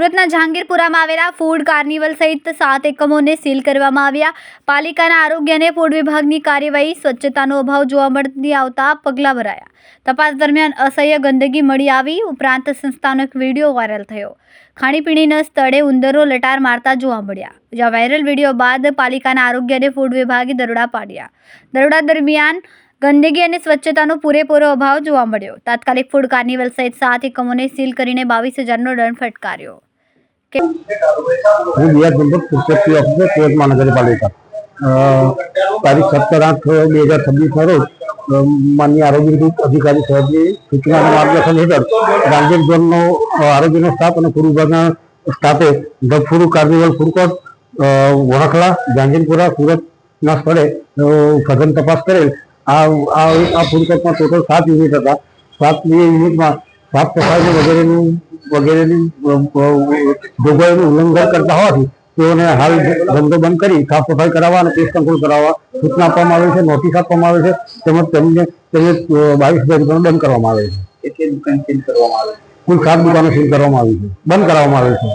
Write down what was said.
સુરતના જહાંગીરપુરામાં આવેલા food carnival સહિત 7 એકમોને સીલ કરવામાં આવ્યા। પાલિકાના આરોગ્ય અને ફૂડ વિભાગની કાર્યવાહી, સ્વચ્છતાનો અભાવ જોવા મળતી આવતા પગલાં ભરાયા। તપાસ દરમિયાન અસહ્ય ગંદકી મળી આવી ઉપરાંત સંસ્થાનો એક વિડીયો વાયરલ થયો। ખાણીપીણીના સ્થળે ઉંદરો લટાર મારતા જોવા મળ્યા। જ્યાં વાયરલ વિડીયો બાદ પાલિકાના આરોગ્ય અને ફૂડ વિભાગે દરોડા પાડ્યા। દરોડા દરમિયાન ગંદકી અને સ્વચ્છતાનો પૂરેપૂરો અભાવ જોવા મળ્યો। તાત્કાલિક ફૂડ કાર્નિવલ સહિત 7 એકમોને સીલ કરીને 22,000નો દંડ ફટકાર્યો। तारीख 17/8/2026 रोज माननीय आरोग्य अधिकारी साहेबની સૂચના અને માર્ગદર્શન હેઠળ ગાંધીનગર ઝોનનો આરોગ્યનો સ્ટાફ અને ફૂડ વિભાગના સ્ટાફે the food carnival food court વણખલા જહાંગીરપુરા સુરતના સ્થળે સઘન તપાસ કરેલ। આ ફૂડ કોર્ટમાં ટોટલ 7 યુનિટ હતા। 7 યુનિટમાં સાફ સફાઈ વગેરેની જોગવાઈનું ઉલ્લંઘન કરતા હોવાથી તેઓને હાલ ધંધો બંધ કરી સાફ સફાઈ કરાવવા અને પેસ્ટ કંટ્રોલ કરાવવા સૂચના આપવામાં આવે છે, નોટિસ આપવામાં આવે છે, તેમજ તેમને 22,000 રૂપિયાનો દંડ કરવામાં આવે છે। કેટલી દુકાન સીલ કરવામાં આવે છે? કુલ 7 દુકાનો સીલ કરવામાં આવી છે, બંધ કરાવવામાં આવે છે।